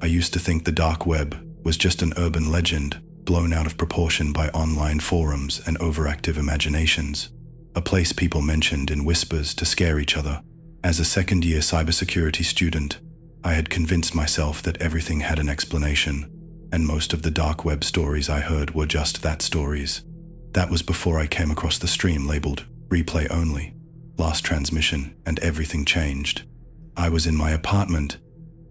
used to think the dark web was just an urban legend blown out of proportion by online forums and overactive imaginations, a place people mentioned in whispers to scare each other. As a second-year cybersecurity student, I had convinced myself that everything had an explanation, and most of the dark web stories I heard were just that, stories. That was before I came across the stream labeled replay only, last transmission, and everything changed. I was in my apartment,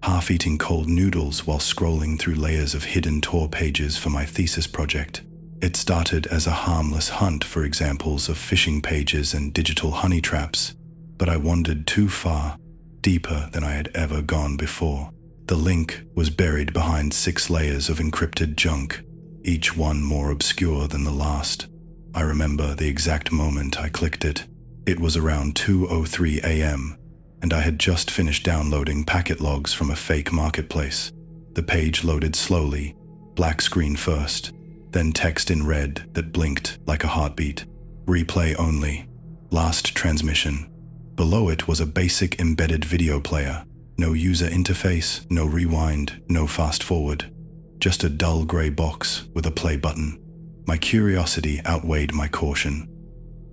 half eating cold noodles while scrolling through layers of hidden Tor pages for my thesis project. It started as a harmless hunt for examples of phishing pages and digital honey traps, but I wandered too far, deeper than I had ever gone before. The link was buried behind 6 layers of encrypted junk, each one more obscure than the last. I remember the exact moment I clicked it. It was around 2:03 a.m., and I had just finished downloading packet logs from a fake marketplace. The page loaded slowly, black screen first, then text in red that blinked like a heartbeat. Replay only, last transmission. Below it was a basic embedded video player. No user interface, no rewind, no fast forward. Just a dull gray box with a play button. My curiosity outweighed my caution.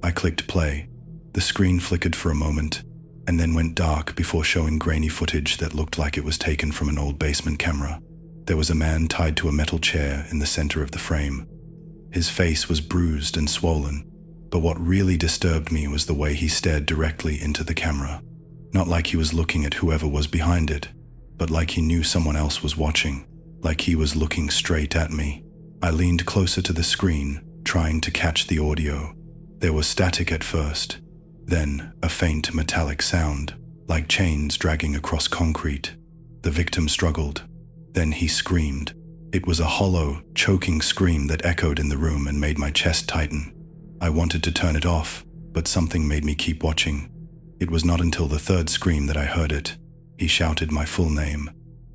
I clicked play. The screen flickered for a moment, and then went dark before showing grainy footage that looked like it was taken from an old basement camera. There was a man tied to a metal chair in the center of the frame. His face was bruised and swollen, but what really disturbed me was the way he stared directly into the camera. Not like he was looking at whoever was behind it, but like he knew someone else was watching, like he was looking straight at me. I leaned closer to the screen, trying to catch the audio. There was static at first, then a faint metallic sound, like chains dragging across concrete. The victim struggled. Then he screamed. It was a hollow, choking scream that echoed in the room and made my chest tighten. I wanted to turn it off, but something made me keep watching. It was not until the third scream that I heard it. He shouted my full name.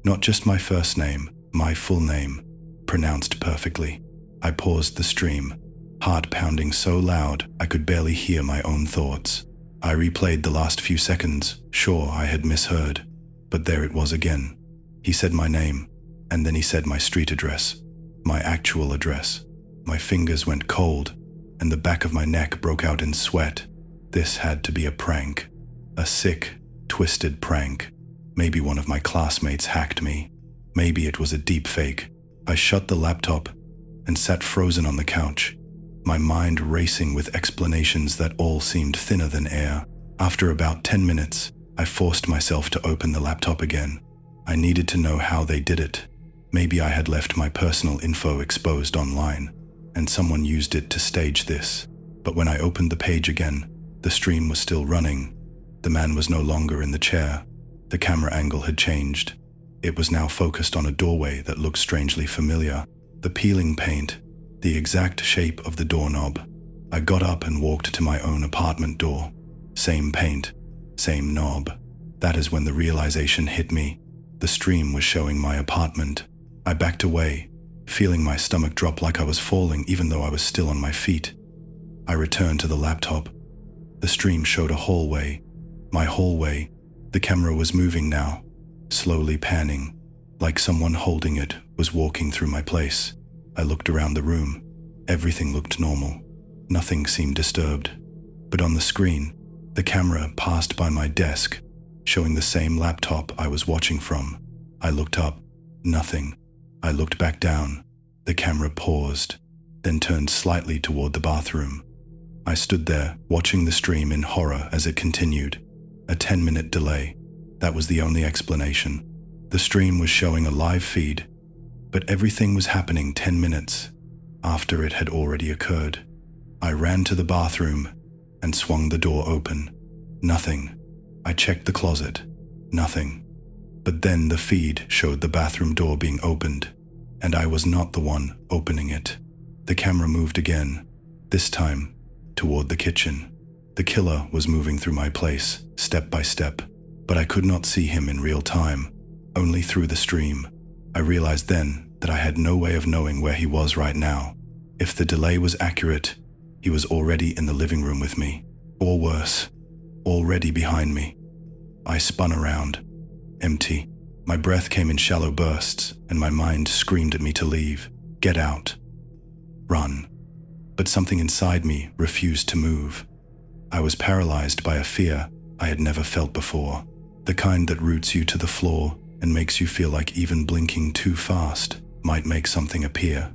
Not just my first name, my full name, pronounced perfectly. I paused the stream, heart pounding so loud I could barely hear my own thoughts. I replayed the last few seconds, sure I had misheard, but there it was again. He said my name, and then he said my street address, my actual address. My fingers went cold, and the back of my neck broke out in sweat. This had to be a prank. A sick, twisted prank. Maybe one of my classmates hacked me. Maybe it was a deep fake. I shut the laptop and sat frozen on the couch, my mind racing with explanations that all seemed thinner than air. After about 10 minutes, I forced myself to open the laptop again. I needed to know how they did it. Maybe I had left my personal info exposed online, and someone used it to stage this. But when I opened the page again, the stream was still running. The man was no longer in the chair. The camera angle had changed. It was now focused on a doorway that looked strangely familiar. The peeling paint, the exact shape of the doorknob. I got up and walked to my own apartment door. Same paint, same knob. That is when the realization hit me. The stream was showing my apartment. I backed away, feeling my stomach drop like I was falling even though I was still on my feet. I returned to the laptop. The stream showed a hallway. My hallway. The camera was moving now, slowly panning, like someone holding it was walking through my place. I looked around the room. Everything looked normal. Nothing seemed disturbed. But on the screen, the camera passed by my desk, showing the same laptop I was watching from. I looked up. Nothing. I looked back down. The camera paused, then turned slightly toward the bathroom. I stood there, watching the stream in horror as it continued. A 10-minute delay. That was the only explanation. The stream was showing a live feed, but everything was happening 10 minutes after it had already occurred. I ran to the bathroom and swung the door open. Nothing. I checked the closet. Nothing. But then the feed showed the bathroom door being opened, and I was not the one opening it. The camera moved again, this time toward the kitchen. The killer was moving through my place, step by step, but I could not see him in real time, only through the stream. I realized then that I had no way of knowing where he was right now. If the delay was accurate, he was already in the living room with me, or worse, already behind me. I spun around. Empty. My breath came in shallow bursts, and my mind screamed at me to leave. Get out. Run. But something inside me refused to move. I was paralyzed by a fear I had never felt before, the kind that roots you to the floor and makes you feel like even blinking too fast might make something appear.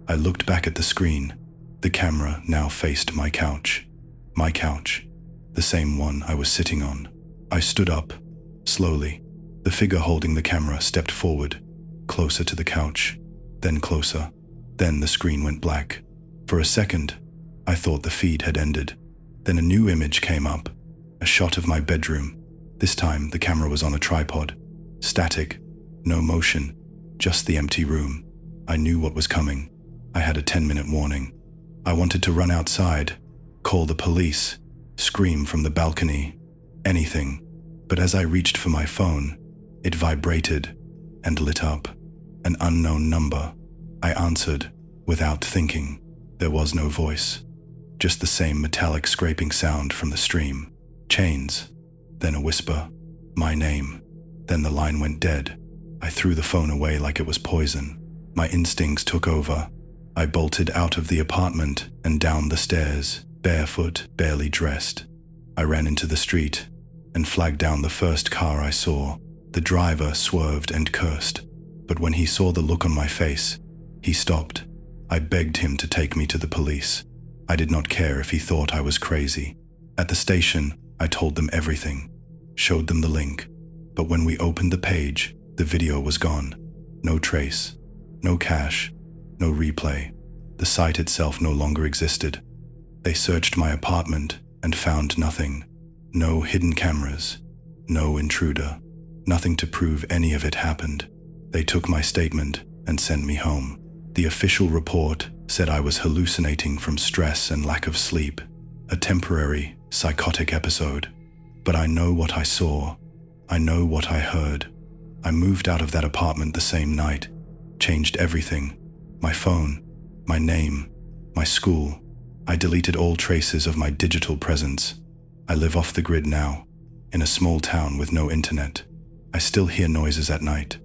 I looked back at the screen. The camera now faced my couch. My couch, the same one I was sitting on. I stood up, slowly. The figure holding the camera stepped forward, closer to the couch, then closer. Then the screen went black. For a second, I thought the feed had ended. Then a new image came up, a shot of my bedroom. This time, the camera was on a tripod. Static, no motion, just the empty room. I knew what was coming. I had a 10-minute warning. I wanted to run outside, call the police, scream from the balcony, anything. But as I reached for my phone, it vibrated and lit up. An unknown number. I answered, without thinking. There was no voice, just the same metallic scraping sound from the stream. Chains, then a whisper, my name. Then the line went dead. I threw the phone away like it was poison. My instincts took over. I bolted out of the apartment and down the stairs, barefoot, barely dressed. I ran into the street and flagged down the first car I saw. The driver swerved and cursed, but when he saw the look on my face, he stopped. I begged him to take me to the police. I did not care if he thought I was crazy. At the station, I told them everything, showed them the link. But when we opened the page, the video was gone. No trace, no cache, no replay. The site itself no longer existed. They searched my apartment and found nothing. No hidden cameras, no intruder, nothing to prove any of it happened. They took my statement and sent me home. The official report said I was hallucinating from stress and lack of sleep, a temporary, psychotic episode. But I know what I saw. I know what I heard. I moved out of that apartment the same night, changed everything. My phone, my name, my school. I deleted all traces of my digital presence. I live off the grid now, in a small town with no internet. I still hear noises at night.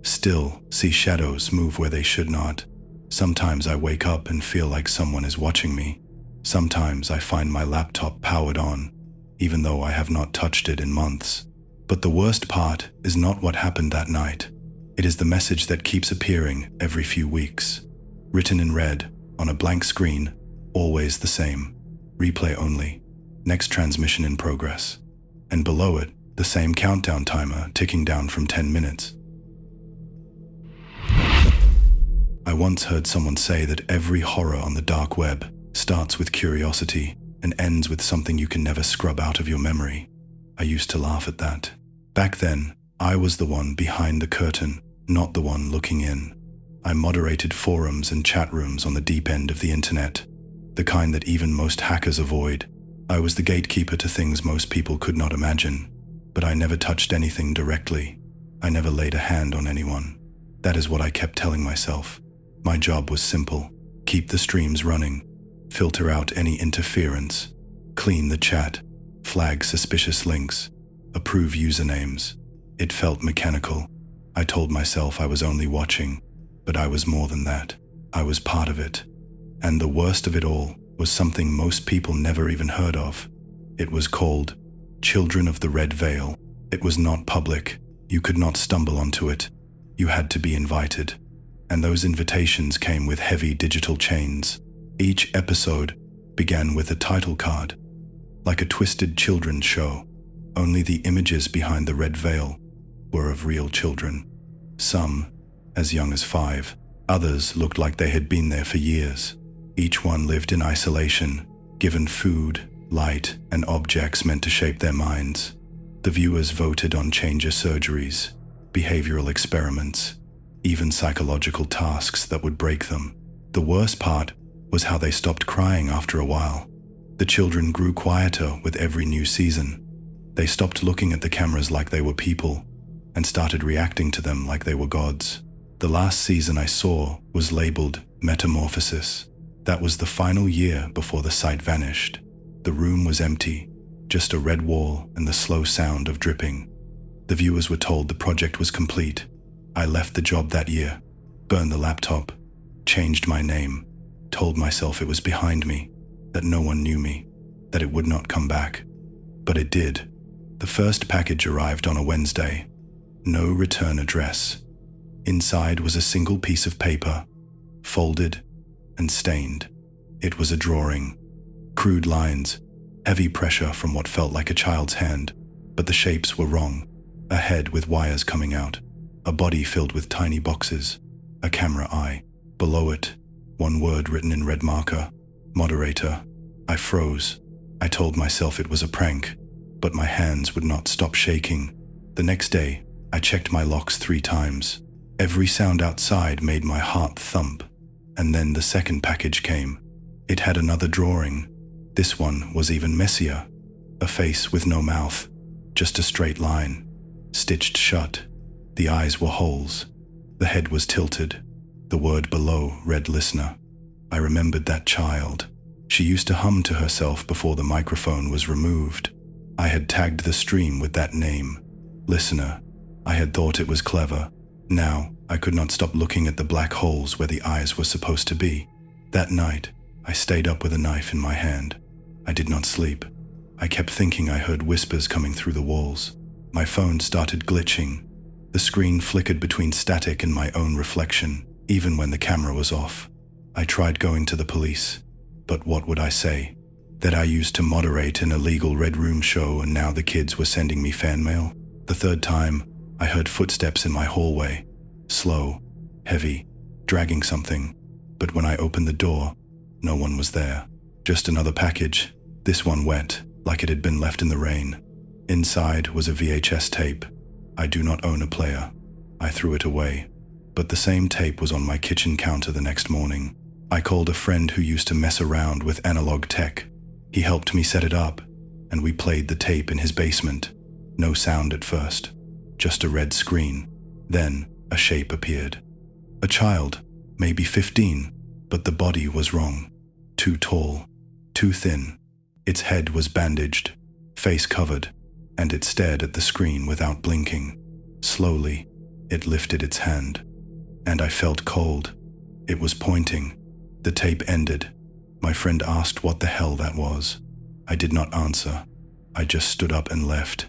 Still see shadows move where they should not. Sometimes I wake up and feel like someone is watching me. Sometimes I find my laptop powered on, even though I have not touched it in months. But the worst part is not what happened that night. It is the message that keeps appearing every few weeks. Written in red, on a blank screen, always the same. Replay only. Next transmission in progress. And below it, the same countdown timer ticking down from 10 minutes. I once heard someone say that every horror on the dark web starts with curiosity and ends with something you can never scrub out of your memory. I used to laugh at that. Back then, I was the one behind the curtain, not the one looking in. I moderated forums and chat rooms on the deep end of the internet, the kind that even most hackers avoid. I was the gatekeeper to things most people could not imagine, but I never touched anything directly. I never laid a hand on anyone. That is what I kept telling myself. My job was simple: keep the streams running, filter out any interference, clean the chat, flag suspicious links, approve usernames. It felt mechanical. I told myself I was only watching, but I was more than that. I was part of it. And the worst of it all was something most people never even heard of. It was called Children of the Red Veil. It was not public. You could not stumble onto it. You had to be invited. And those invitations came with heavy digital chains. Each episode began with a title card, like a twisted children's show. Only the images behind the red veil were of real children. Some as young as 5. Others looked like they had been there for years. Each one lived in isolation, given food, light, and objects meant to shape their minds. The viewers voted on changer surgeries, behavioral experiments, even psychological tasks that would break them. The worst part was how they stopped crying after a while. The children grew quieter with every new season. They stopped looking at the cameras like they were people and started reacting to them like they were gods. The last season I saw was labeled Metamorphosis. That was the final year before the site vanished. The room was empty, just a red wall and the slow sound of dripping. The viewers were told the project was complete. I left the job that year, burned the laptop, changed my name, told myself it was behind me, that no one knew me, that it would not come back. But it did. The first package arrived on a Wednesday. No return address. Inside was a single piece of paper, folded and stained. It was a drawing. Crude lines, heavy pressure from what felt like a child's hand, but the shapes were wrong. A head with wires coming out, a body filled with tiny boxes, a camera eye. Below it, one word written in red marker, moderator. I froze. I told myself it was a prank, but my hands would not stop shaking. The next day, I checked my locks 3 times. Every sound outside made my heart thump. And then the second package came. It had another drawing. This one was even messier. A face with no mouth, just a straight line, stitched shut. The eyes were holes. The head was tilted. The word below read listener. I remembered that child. She used to hum to herself before the microphone was removed. I had tagged the stream with that name, listener. I had thought it was clever. Now, I could not stop looking at the black holes where the eyes were supposed to be. That night, I stayed up with a knife in my hand. I did not sleep. I kept thinking I heard whispers coming through the walls. My phone started glitching. The screen flickered between static and my own reflection, even when the camera was off. I tried going to the police, but what would I say? That I used to moderate an illegal Red Room show and now the kids were sending me fan mail? The third time, I heard footsteps in my hallway. Slow, heavy, dragging something. But when I opened the door, no one was there. Just another package, this one wet, like it had been left in the rain. Inside was a VHS tape. I do not own a player. I threw it away. But the same tape was on my kitchen counter the next morning. I called a friend who used to mess around with analog tech. He helped me set it up, and we played the tape in his basement. No sound at first, just a red screen. Then a shape appeared. A child, maybe 15, but the body was wrong. Too tall, too thin. Its head was bandaged, face covered, and it stared at the screen without blinking. Slowly, it lifted its hand, and I felt cold. It was pointing. The tape ended. My friend asked what the hell that was. I did not answer. I just stood up and left.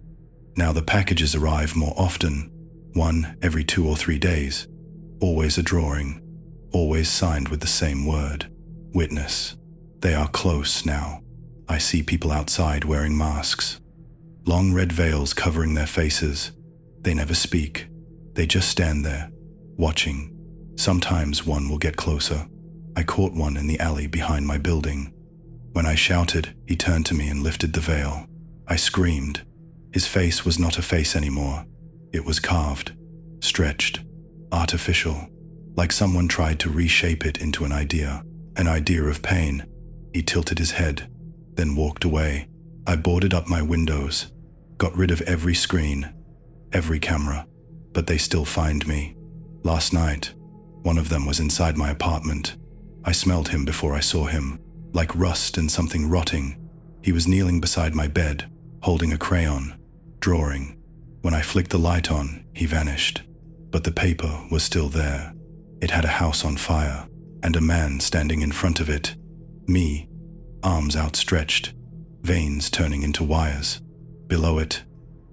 Now the packages arrive more often, one every 2 or 3 days. Always a drawing, always signed with the same word, witness. They are close now. I see people outside wearing masks. Long red veils covering their faces. They never speak. They just stand there, watching. Sometimes one will get closer. I caught one in the alley behind my building. When I shouted, he turned to me and lifted the veil. I screamed. His face was not a face anymore. It was carved, stretched, artificial, like someone tried to reshape it into an idea of pain. He tilted his head, then walked away. I boarded up my windows, got rid of every screen, every camera, but they still find me. Last night, one of them was inside my apartment. I smelled him before I saw him, like rust and something rotting. He was kneeling beside my bed, holding a crayon, drawing. When I flicked the light on, he vanished. But the paper was still there. It had a house on fire, and a man standing in front of it. Me, arms outstretched, veins turning into wires. Below it,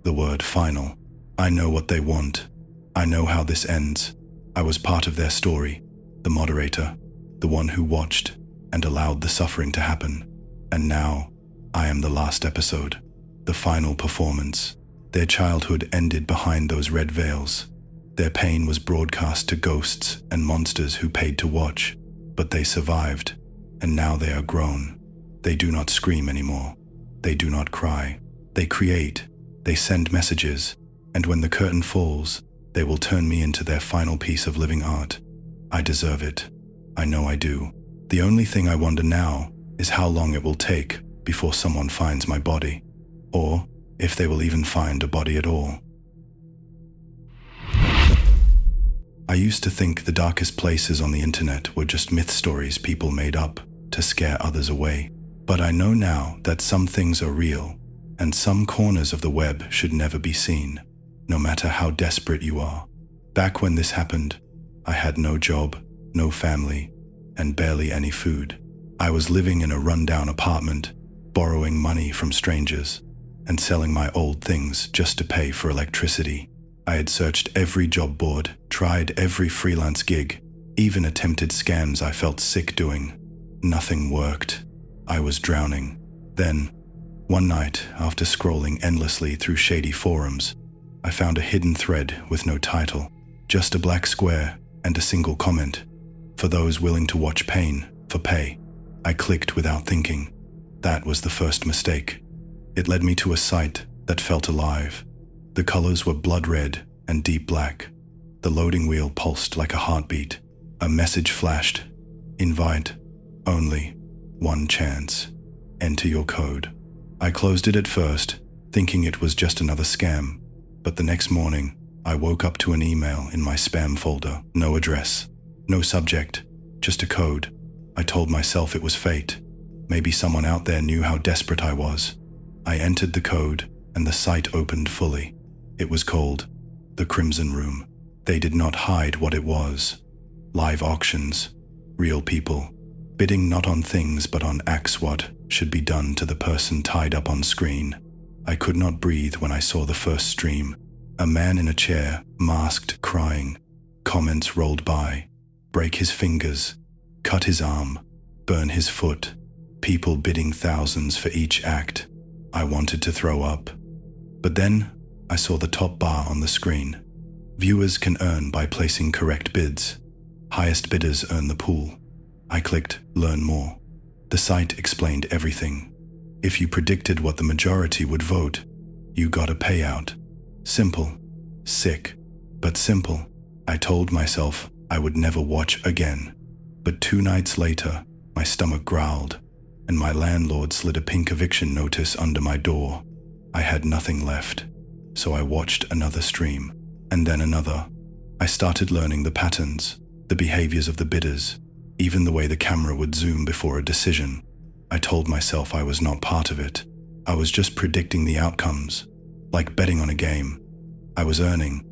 the word final. I know what they want. I know how this ends. I was part of their story, the moderator, the one who watched and allowed the suffering to happen. And now, I am the last episode, the final performance. Their childhood ended behind those red veils. Their pain was broadcast to ghosts and monsters who paid to watch, but they survived, and now they are grown. They do not scream anymore. They do not cry. They create. They send messages, and when the curtain falls, they will turn me into their final piece of living art. I deserve it. I know I do. The only thing I wonder now is how long it will take before someone finds my body, or if they will even find a body at all. I used to think the darkest places on the internet were just myth stories people made up to scare others away. But I know now that some things are real, and some corners of the web should never be seen. no matter how desperate you are. Back when this happened, I had no job, no family, and barely any food. I was living in a rundown apartment, borrowing money from strangers, and selling my old things just to pay for electricity. I had searched every job board, tried every freelance gig, even attempted scams I felt sick doing. Nothing worked. I was drowning. Then, one night, after scrolling endlessly through shady forums, I found a hidden thread with no title, just a black square and a single comment. For those willing to watch pain for pay. I clicked without thinking. That was the first mistake. It led me to a site that felt alive. The colors were blood red and deep black. The loading wheel pulsed like a heartbeat. A message flashed. Invite. Only. One chance. Enter your code. I closed it at first, thinking it was just another scam. But the next morning, I woke up to an email in my spam folder. No address. No subject. Just a code. I told myself it was fate. Maybe someone out there knew how desperate I was. I entered the code, and the site opened fully. It was called the Crimson Room. They did not hide what it was. Live auctions. Real people. Bidding not on things but on acts what should be done to the person tied up on screen. I could not breathe when I saw the first stream. A man in a chair, masked, crying. Comments rolled by. Break his fingers. Cut his arm. Burn his foot. People bidding thousands for each act. I wanted to throw up. But then, I saw the top bar on the screen. Viewers can earn by placing correct bids. Highest bidders earn the pool. I clicked Learn More. The site explained everything. If you predicted what the majority would vote, you got a payout. Simple. Sick. But simple. I told myself I would never watch again. But 2 nights later, my stomach growled, and my landlord slid a pink eviction notice under my door. I had nothing left, so I watched another stream, and then another. I started learning the patterns, the behaviors of the bidders, even the way the camera would zoom before a decision. I told myself I was not part of it. I was just predicting the outcomes, like betting on a game. I was earning,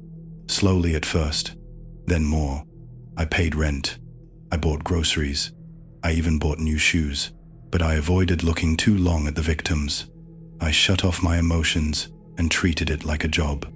slowly at first, then more. I paid rent. I bought groceries. I even bought new shoes. But I avoided looking too long at the victims. I shut off my emotions and treated it like a job.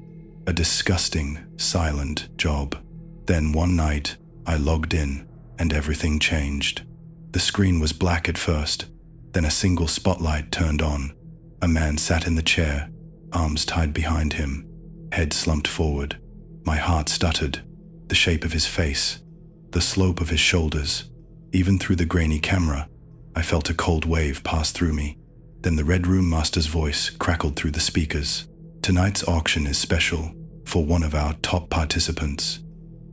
A disgusting, silent job. Then one night, I logged in, and everything changed. The screen was black at first, then a single spotlight turned on. A man sat in the chair, arms tied behind him, head slumped forward. My heart stuttered. The shape of his face, the slope of his shoulders. Even through the grainy camera, I felt a cold wave pass through me. Then the Red Room Master's voice crackled through the speakers. Tonight's auction is special for one of our top participants.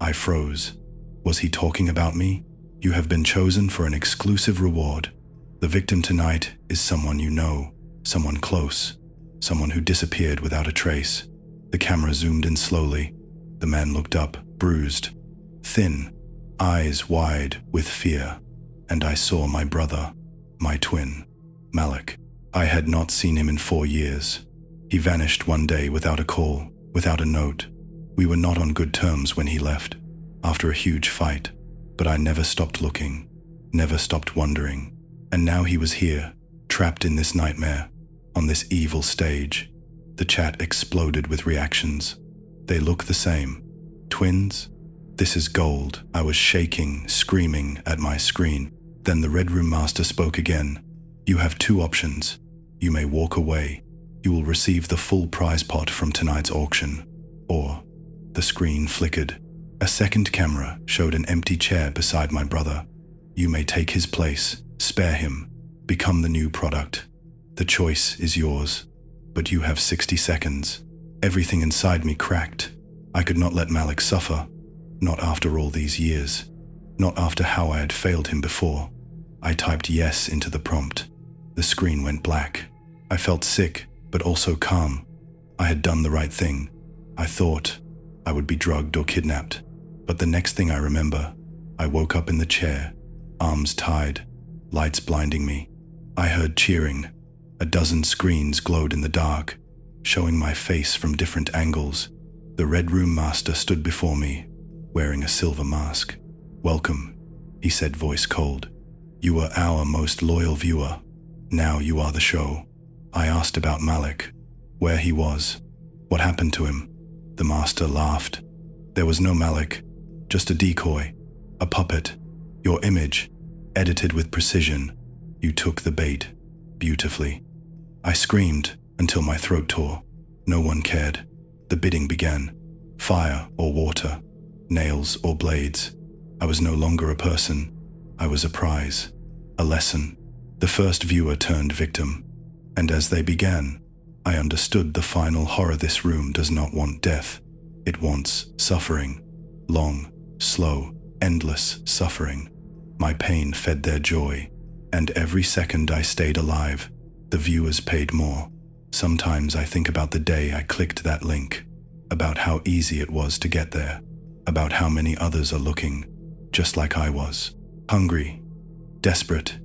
I froze. Was he talking about me? You have been chosen for an exclusive reward. The victim tonight is someone you know, someone close, someone who disappeared without a trace. The camera zoomed in slowly. The man looked up, bruised, thin, eyes wide with fear. And I saw my brother, my twin, Malik. I had not seen him in 4 years. He vanished one day without a call, without a note. We were not on good terms when he left, after a huge fight. But I never stopped looking, never stopped wondering. And now he was here, trapped in this nightmare, on this evil stage. The chat exploded with reactions. They look the same. Twins? This is gold. I was shaking, screaming at my screen. Then the Red Room Master spoke again. You have 2 options. You may walk away. You will receive the full prize pot from tonight's auction. Or, the screen flickered. A second camera showed an empty chair beside my brother. You may take his place, spare him, become the new product. The choice is yours, but you have 60 seconds. Everything inside me cracked. I could not let Malik suffer. Not after all these years. Not after how I had failed him before. I typed yes into the prompt. The screen went black. I felt sick, but also calm. I had done the right thing. I thought I would be drugged or kidnapped. But the next thing I remember, I woke up in the chair, arms tied, lights blinding me. I heard cheering. A dozen screens glowed in the dark, showing my face from different angles. The Red Room Master stood before me, wearing a silver mask. "Welcome," he said, voice cold. "You were our most loyal viewer. Now you are the show." I asked about Malik, where he was, what happened to him. The Master laughed. "There was no Malik, just a decoy, a puppet. Your image, edited with precision. You took the bait, beautifully." I screamed until my throat tore. No one cared. The bidding began. Fire or water, nails or blades. I was no longer a person. I was a prize, a lesson. The first viewer turned victim, and as they began, I understood the final horror. This room does not want death. It wants suffering. Long, slow, endless suffering. My pain fed their joy, and every second I stayed alive, the viewers paid more. Sometimes I think about the day I clicked that link, about how easy it was to get there, about how many others are looking, just like I was, hungry, desperate,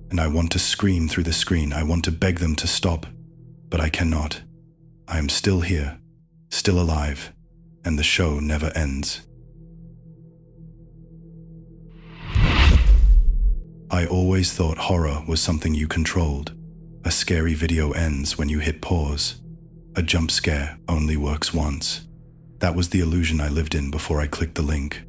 and I want to scream through the screen. I want to beg them to stop, but I cannot. I am still here, still alive, and the show never ends. I always thought horror was something you controlled. A scary video ends when you hit pause. A jump scare only works once. That was the illusion I lived in before I clicked the link.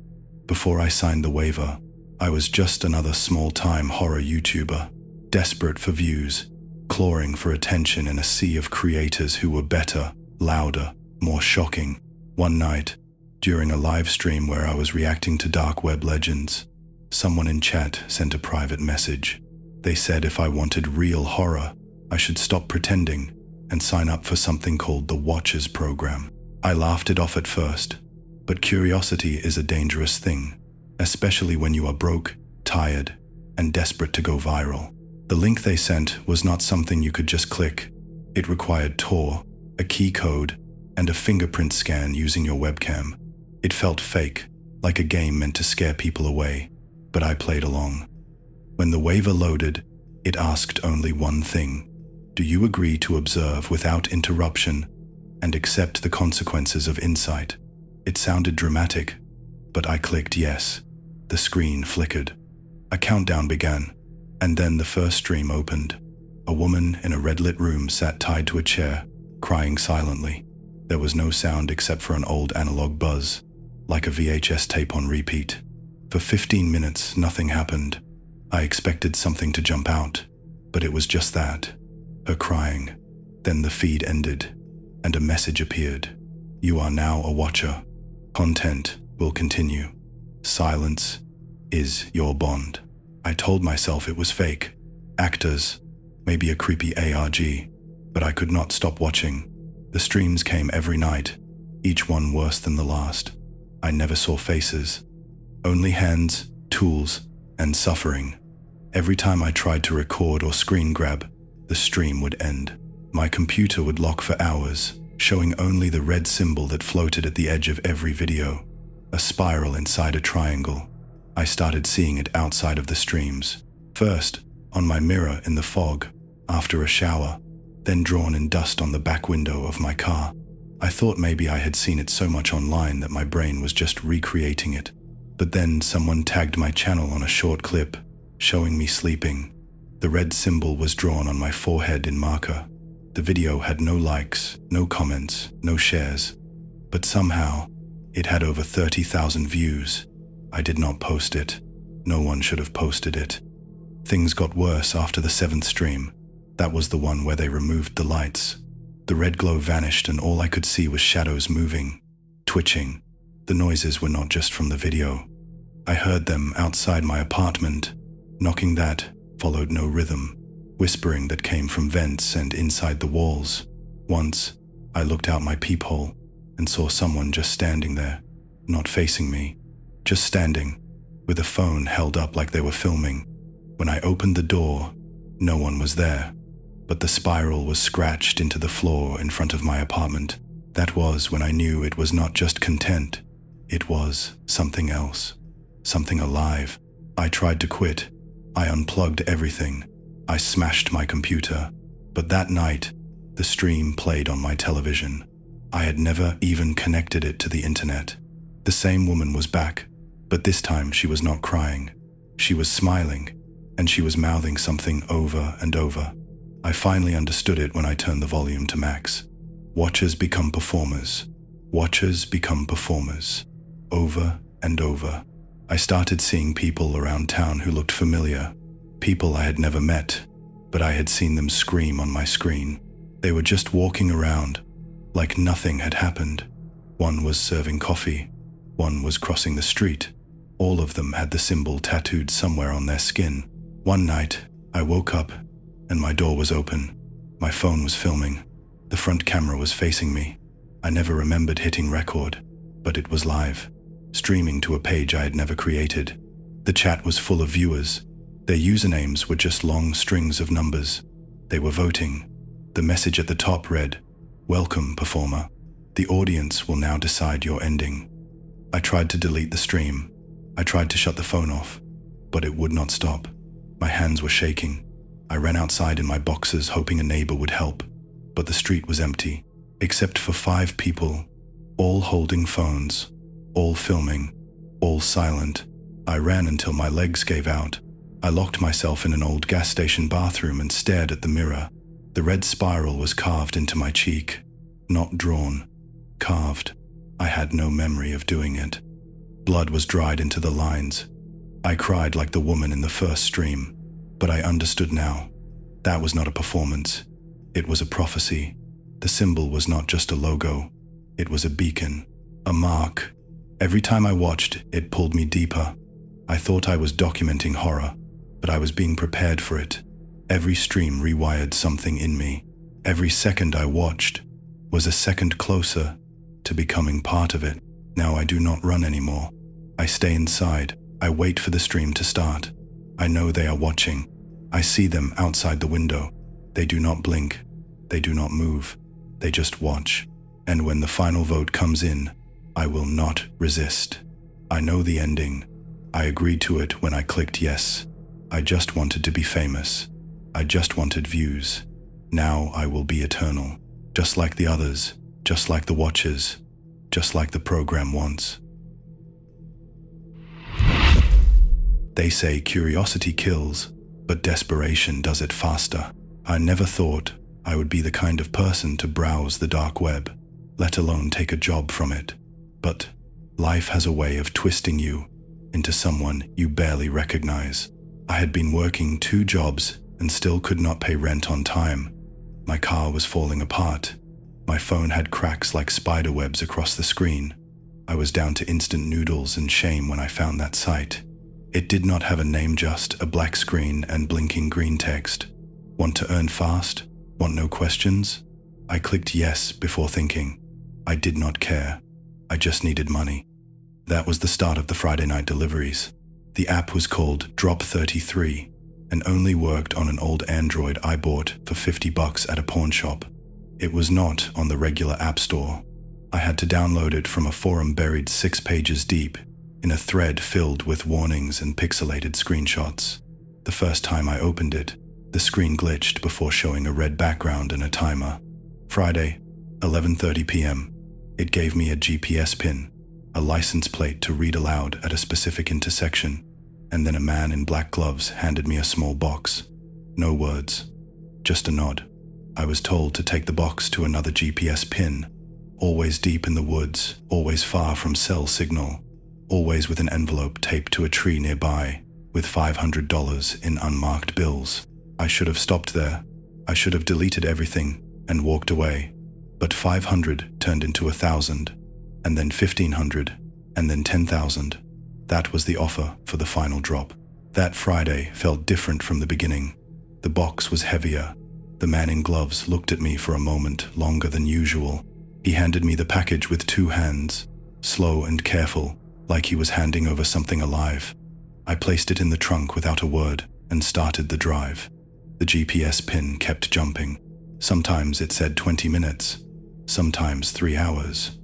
Before I signed the waiver, I was just another small-time horror YouTuber, desperate for views, clawing for attention in a sea of creators who were better, louder, more shocking. One night, during a live stream where I was reacting to dark web legends, someone in chat sent a private message. They said if I wanted real horror, I should stop pretending and sign up for something called the Watchers program. I laughed it off at first, but curiosity is a dangerous thing, especially when you are broke, tired, and desperate to go viral. The link they sent was not something you could just click. It required Tor, a key code, and a fingerprint scan using your webcam. It felt fake, like a game meant to scare people away, but I played along. When the waiver loaded, it asked only one thing. Do you agree to observe without interruption and accept the consequences of insight? It sounded dramatic, but I clicked yes. The screen flickered. A countdown began, and then the first stream opened. A woman in a red-lit room sat tied to a chair, crying silently. There was no sound except for an old analog buzz, like a VHS tape on repeat. For 15 minutes, nothing happened. I expected something to jump out, but it was just that. Her crying. Then the feed ended, and a message appeared. You are now a watcher. Content will continue. Silence is your bond. I told myself it was fake. Actors, maybe a creepy ARG, but I could not stop watching. The streams came every night, each one worse than the last. I never saw faces, only hands, tools, and suffering. Every time I tried to record or screen grab, the stream would end. My computer would lock for hours, showing only the red symbol that floated at the edge of every video, a spiral inside a triangle. I started seeing it outside of the streams. First, on my mirror in the fog, after a shower, then drawn in dust on the back window of my car. I thought maybe I had seen it so much online that my brain was just recreating it. But then someone tagged my channel on a short clip, showing me sleeping. The red symbol was drawn on my forehead in marker. The video had no likes, no comments, no shares. But somehow, it had over 30,000 views. I did not post it. No one should have posted it. Things got worse after the 7th stream. That was the one where they removed the lights. The red glow vanished and all I could see was shadows moving, twitching. The noises were not just from the video. I heard them outside my apartment. Knocking that followed no rhythm, whispering that came from vents and inside the walls. Once, I looked out my peephole and saw someone just standing there, not facing me, just standing, with a phone held up like they were filming. When I opened the door, no one was there, but the spiral was scratched into the floor in front of my apartment. That was when I knew it was not just content, it was something else, something alive. I tried to quit. I unplugged everything. I smashed my computer. But that night, the stream played on my television. I had never even connected it to the internet. The same woman was back, but this time she was not crying. She was smiling, and she was mouthing something over and over. I finally understood it when I turned the volume to max. Watchers become performers. Watchers become performers. Over and over. I started seeing people around town who looked familiar. People I had never met, but I had seen them scream on my screen. They were just walking around, like nothing had happened. One was serving coffee. One was crossing the street. All of them had the symbol tattooed somewhere on their skin. One night, I woke up, and my door was open. My phone was filming. The front camera was facing me. I never remembered hitting record, but it was live, streaming to a page I had never created. The chat was full of viewers. Their usernames were just long strings of numbers. They were voting. The message at the top read, "Welcome, performer. The audience will now decide your ending." I tried to delete the stream. I tried to shut the phone off, but it would not stop. My hands were shaking. I ran outside in my boxers hoping a neighbor would help, but the street was empty, except for 5 people, all holding phones, all filming, all silent. I ran until my legs gave out. I locked myself in an old gas station bathroom and stared at the mirror. The red spiral was carved into my cheek. Not drawn, carved. I had no memory of doing it. Blood was dried into the lines. I cried like the woman in the first stream, but I understood now. That was not a performance. It was a prophecy. The symbol was not just a logo. It was a beacon, a mark. Every time I watched, it pulled me deeper. I thought I was documenting horror, but I was being prepared for it. Every stream rewired something in me. Every second I watched was a second closer to becoming part of it. Now I do not run anymore. I stay inside. I wait for the stream to start. I know they are watching. I see them outside the window. They do not blink. They do not move. They just watch. And when the final vote comes in, I will not resist. I know the ending. I agreed to it when I clicked yes. I just wanted to be famous. I just wanted views. Now I will be eternal. Just like the others. Just like the watchers. Just like the program once. They say curiosity kills, but desperation does it faster. I never thought I would be the kind of person to browse the dark web, let alone take a job from it. But life has a way of twisting you into someone you barely recognize. I had been working 2 jobs and still could not pay rent on time. My car was falling apart. My phone had cracks like spider webs across the screen. I was down to instant noodles and shame when I found that site. It did not have a name, just a black screen and blinking green text. Want to earn fast? Want no questions? I clicked yes before thinking. I did not care. I just needed money. That was the start of the Friday night deliveries. The app was called Drop 33 and only worked on an old Android I bought for $50 at a pawn shop. It was not on the regular app store. I had to download it from a forum buried 6 pages deep in a thread filled with warnings and pixelated screenshots. The first time I opened it, the screen glitched before showing a red background and a timer. Friday, 11:30 p.m. It gave me a GPS pin, a license plate to read aloud at a specific intersection, and then a man in black gloves handed me a small box. No words, just a nod. I was told to take the box to another GPS pin, always deep in the woods, always far from cell signal, always with an envelope taped to a tree nearby, with $500 in unmarked bills. I should have stopped there. I should have deleted everything and walked away. But 500 turned into 1,000, and then 1,500, and then 10,000. That was the offer for the final drop. That Friday felt different from the beginning. The box was heavier. The man in gloves looked at me for a moment longer than usual. He handed me the package with 2 hands, slow and careful, like he was handing over something alive. I placed it in the trunk without a word and started the drive. The GPS pin kept jumping. Sometimes it said 20 minutes, sometimes 3 hours.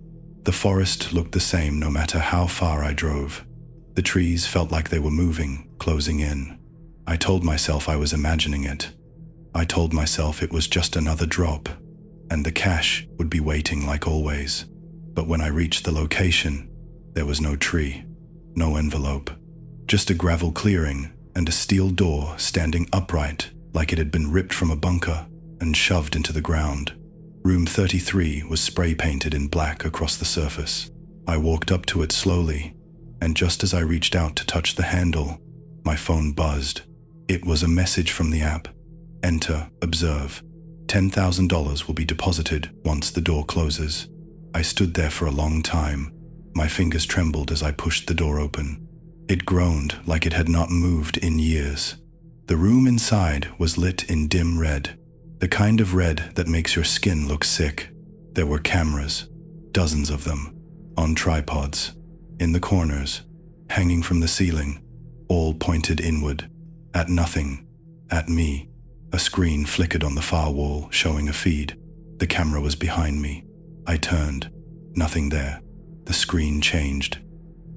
The forest looked the same no matter how far I drove. The trees felt like they were moving, closing in. I told myself I was imagining it. I told myself it was just another drop. and the cash would be waiting like always. But when I reached the location, there was no tree, no envelope, just a gravel clearing and a steel door standing upright like it had been ripped from a bunker and shoved into the ground. Room 33 was spray painted in black across the surface. I walked up to it slowly, and just as I reached out to touch the handle, my phone buzzed. It was a message from the app. Enter, observe. $10,000 will be deposited once the door closes. I stood there for a long time. My fingers trembled as I pushed the door open. It groaned like it had not moved in years. The room inside was lit in dim red, the kind of red that makes your skin look sick. There were cameras, dozens of them, on tripods, in the corners, hanging from the ceiling, all pointed inward, at nothing, at me. A screen flickered on the far wall, showing a feed. The camera was behind me. I turned. Nothing there. The screen changed.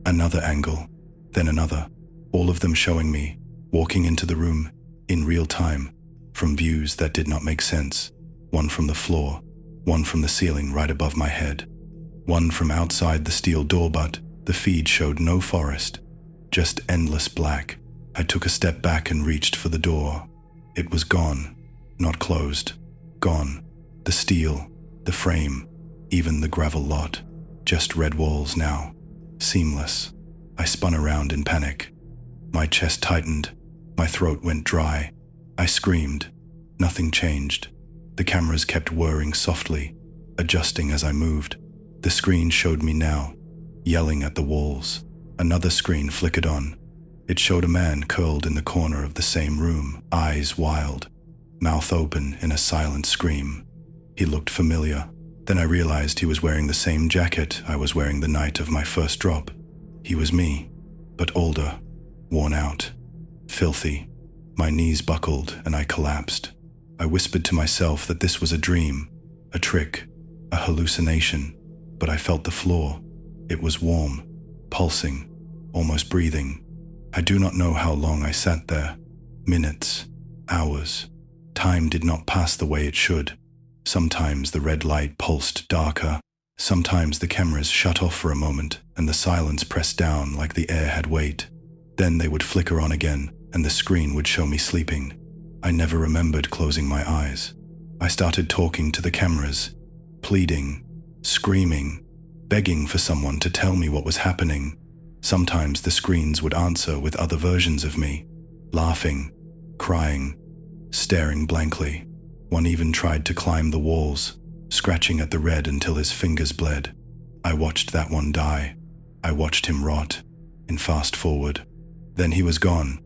Another angle, then another, all of them showing me, walking into the room, in real time, from views that did not make sense. One from the floor, one from the ceiling right above my head, one from outside the steel door, but the feed showed no forest, just endless black. I took a step back and reached for the door. It was gone, not closed, gone. The steel, the frame, even the gravel lot, just red walls now, seamless. I spun around in panic. My chest tightened, my throat went dry. I screamed. Nothing changed. The cameras kept whirring softly, adjusting as I moved. The screen showed me now, yelling at the walls. Another screen flickered on. It showed a man curled in the corner of the same room, eyes wild, mouth open in a silent scream. He looked familiar. Then I realized he was wearing the same jacket I was wearing the night of my first drop. He was me, but older, worn out, filthy. My knees buckled and I collapsed. I whispered to myself that this was a dream, a trick, a hallucination, but I felt the floor. It was warm, pulsing, almost breathing. I do not know how long I sat there. Minutes, hours. Time did not pass the way it should. Sometimes the red light pulsed darker. Sometimes the cameras shut off for a moment and the silence pressed down like the air had weight. Then they would flicker on again and the screen would show me sleeping. I never remembered closing my eyes. I started talking to the cameras, pleading, screaming, begging for someone to tell me what was happening. Sometimes the screens would answer with other versions of me, laughing, crying, staring blankly. One even tried to climb the walls, scratching at the red until his fingers bled. I watched that one die. I watched him rot, in fast forward. Then he was gone,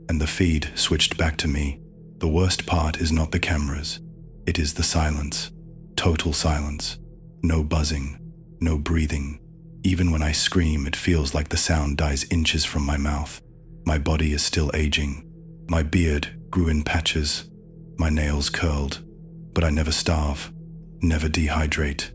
and the feed switched back to me. The worst part is not the cameras. It is the silence. Total silence. No buzzing, no breathing. Even when I scream, it feels like the sound dies inches from my mouth. My body is still aging. My beard grew in patches. My nails curled. But I never starve, never dehydrate.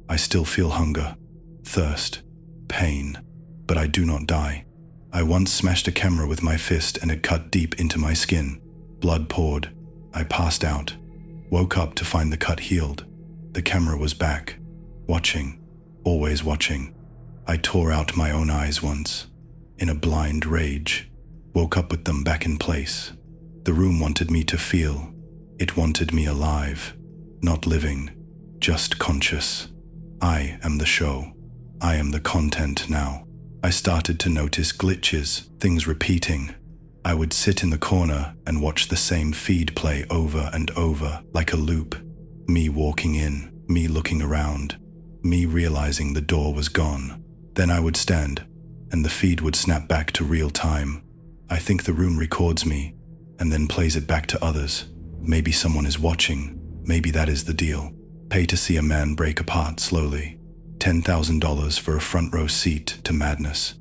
I still feel hunger, thirst, pain, but I do not die. I once smashed a camera with my fist and it cut deep into my skin. Blood poured. I passed out. Woke up to find the cut healed. The camera was back, watching, always watching. I tore out my own eyes once, in a blind rage. Woke up with them back in place. The room wanted me to feel. It wanted me alive, not living, just conscious. I am the show. I am the content now. I started to notice glitches, things repeating. I would sit in the corner and watch the same feed play over and over, like a loop. Me walking in, me looking around, me realizing the door was gone. Then I would stand, and the feed would snap back to real time. I think the room records me, and then plays it back to others. Maybe someone is watching. Maybe that is the deal. Pay to see a man break apart slowly. $10,000 for a front row seat to madness.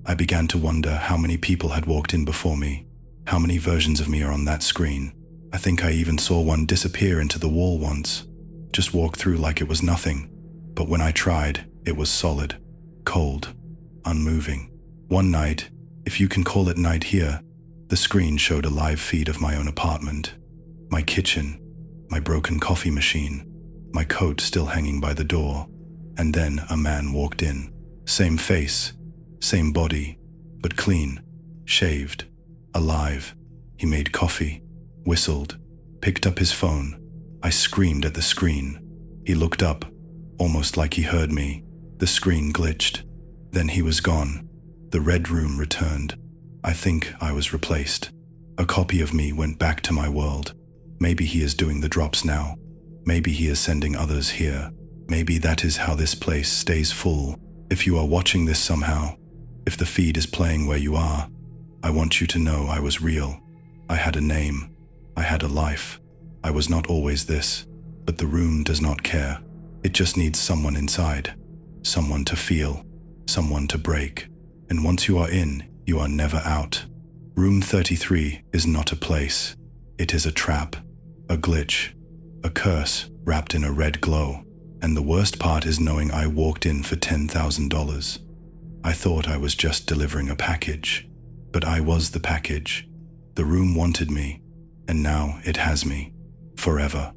I began to wonder how many people had walked in before me. How many versions of me are on that screen? I think I even saw one disappear into the wall once. Just walk through like it was nothing. But when I tried, it was solid, cold, unmoving. One night, if you can call it night here, the screen showed a live feed of my own apartment. My kitchen, my broken coffee machine, my coat still hanging by the door, and then a man walked in. Same face, same body, but clean, shaved, alive. He made coffee, whistled, picked up his phone. I screamed at the screen. He looked up, almost like he heard me. The screen glitched. Then he was gone. The red room returned. I think I was replaced. A copy of me went back to my world. Maybe he is doing the drops now. Maybe he is sending others here. Maybe that is how this place stays full. If you are watching this somehow, if the feed is playing where you are, I want you to know I was real. I had a name. I had a life. I was not always this, but the room does not care. It just needs someone inside, someone to feel, someone to break. And once you are in, you are never out. Room 33 is not a place. It is a trap, a glitch, a curse wrapped in a red glow. And the worst part is knowing I walked in for $10,000. I thought I was just delivering a package, but I was the package. The room wanted me, and now it has me, forever.